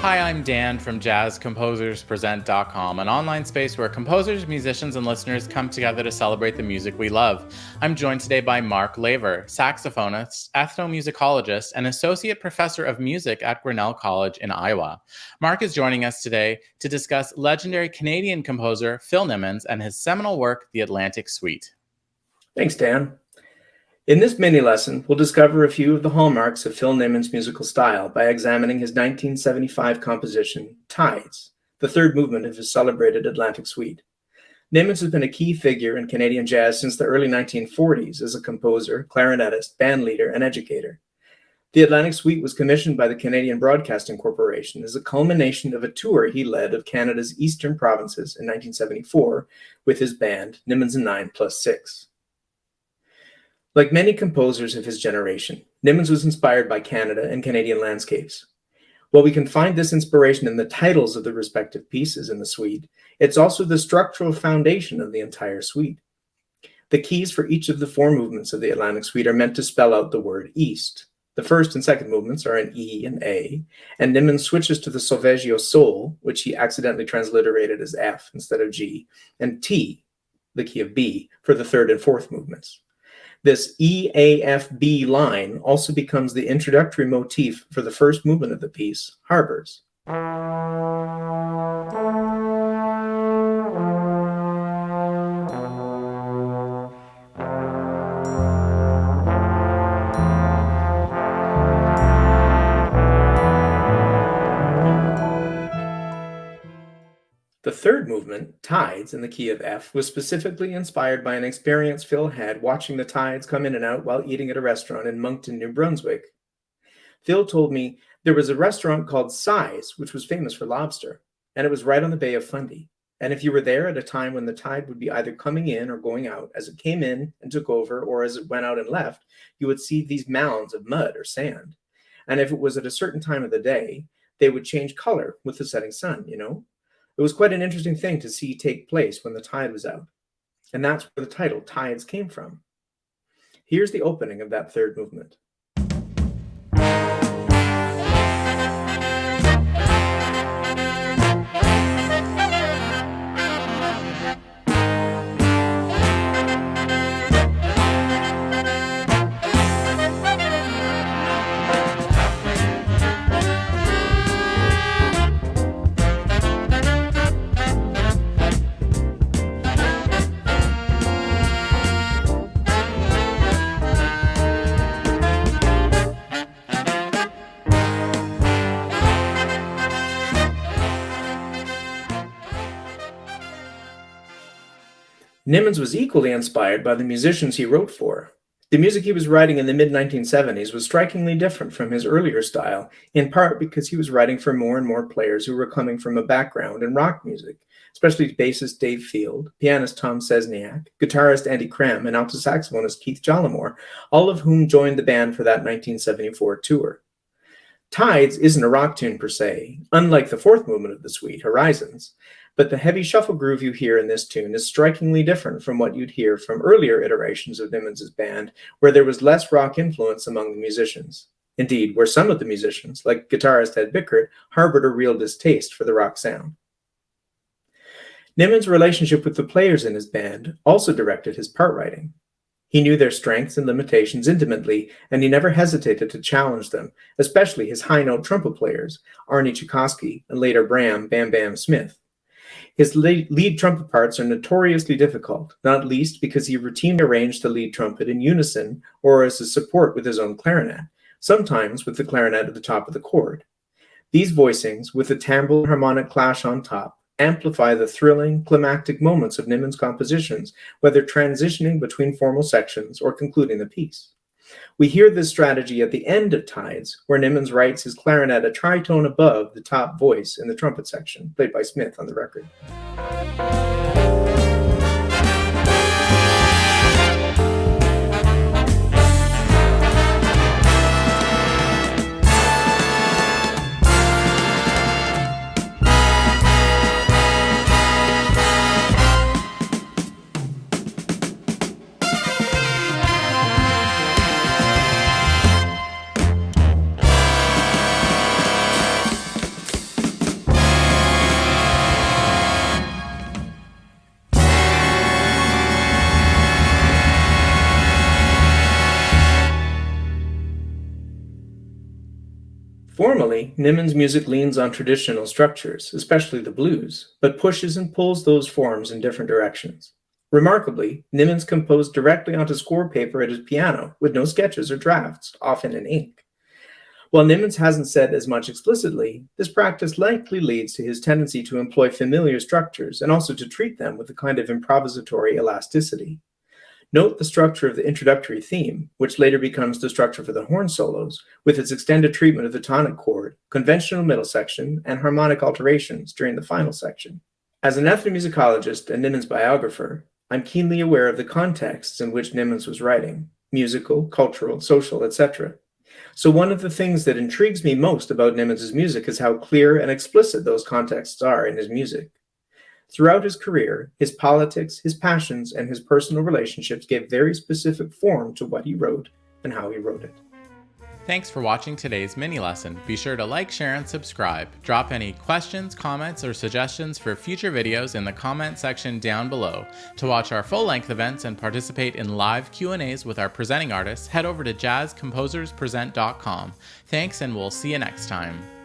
Hi, I'm Dan from JazzComposersPresent.com, an online space where composers, musicians, and listeners come together to celebrate the music we love. I'm joined today by Mark Laver, saxophonist, ethnomusicologist, and associate professor of music at Grinnell College in Iowa. Mark is joining us today to discuss legendary Canadian composer Phil Nimmons and his seminal work, The Atlantic Suite. Thanks, Dan. In this mini-lesson, we'll discover a few of the hallmarks of Phil Nimmons' musical style by examining his 1975 composition, Tides, the third movement of his celebrated Atlantic Suite. Nimmons has been a key figure in Canadian jazz since the early 1940s as a composer, clarinetist, bandleader, and educator. The Atlantic Suite was commissioned by the Canadian Broadcasting Corporation as a culmination of a tour he led of Canada's eastern provinces in 1974 with his band, Nimmons N Nine +6. Like many composers of his generation, Nimmons was inspired by Canada and Canadian landscapes. While we can find this inspiration in the titles of the respective pieces in the suite, it's also the structural foundation of the entire suite. The keys for each of the four movements of the Atlantic Suite are meant to spell out the word East. The first and second movements are in E and A, and Nimmons switches to the solfeggio sol, which he accidentally transliterated as F instead of G, and T, the key of B, for the third and fourth movements. This E-A-F-B line also becomes the introductory motif for the first movement of the piece, Harbors. The third movement, Tides, in the key of F, was specifically inspired by an experience Phil had watching the tides come in and out while eating at a restaurant in Moncton, New Brunswick. Phil told me there was a restaurant called Size, which was famous for lobster, and it was right on the Bay of Fundy. And if you were there at a time when the tide would be either coming in or going out, as it came in and took over, or as it went out and left, you would see these mounds of mud or sand. And if it was at a certain time of the day, they would change color with the setting sun, you know? It was quite an interesting thing to see take place when the tide was out. And that's where the title Tides came from. Here's the opening of that third movement. Nimmons was equally inspired by the musicians he wrote for. The music he was writing in the mid-1970s was strikingly different from his earlier style, in part because he was writing for more and more players who were coming from a background in rock music, especially bassist Dave Field, pianist Tom Szczesniak, guitarist Andy Krem, and alto saxophonist Keith Jollimore, all of whom joined the band for that 1974 tour. Tides isn't a rock tune per se, unlike the fourth movement of the suite, Horizons, but the heavy shuffle groove you hear in this tune is strikingly different from what you'd hear from earlier iterations of Nimmons' band, where there was less rock influence among the musicians. Indeed, where some of the musicians, like guitarist Ed Bickert, harbored a real distaste for the rock sound. Nimmons' relationship with the players in his band also directed his part writing. He knew their strengths and limitations intimately, and he never hesitated to challenge them, especially his high-note trumpet players, Arnie Tchaikovsky and later Bram Bam Bam Smith. His lead trumpet parts are notoriously difficult, not least because he routinely arranged the lead trumpet in unison or as a support with his own clarinet, sometimes with the clarinet at the top of the chord. These voicings, with the timbre harmonic clash on top, amplify the thrilling, climactic moments of Nimmons' compositions, whether transitioning between formal sections or concluding the piece. We hear this strategy at the end of Tides, where Nimmons writes his clarinet a tritone above the top voice in the trumpet section, played by Smith on the record. Formally, Nimmons' music leans on traditional structures, especially the blues, but pushes and pulls those forms in different directions. Remarkably, Nimmons composed directly onto score paper at his piano, with no sketches or drafts, often in ink. While Nimmons hasn't said as much explicitly, this practice likely leads to his tendency to employ familiar structures and also to treat them with a kind of improvisatory elasticity. Note the structure of the introductory theme, which later becomes the structure for the horn solos, with its extended treatment of the tonic chord, conventional middle section, and harmonic alterations during the final section. As an ethnomusicologist and Nimmons biographer, I'm keenly aware of the contexts in which Nimmons was writing, musical, cultural, social, etc. So one of the things that intrigues me most about Nimmons' music is how clear and explicit those contexts are in his music. Throughout his career, his politics, his passions, and his personal relationships gave very specific form to what he wrote and how he wrote it. Thanks for watching today's mini lesson. Be sure to like, share, and subscribe. Drop any questions, comments, or suggestions for future videos in the comment section down below. To watch our full-length events and participate in live Q&As with our presenting artists, head over to jazzcomposerspresent.com. Thanks, and we'll see you next time.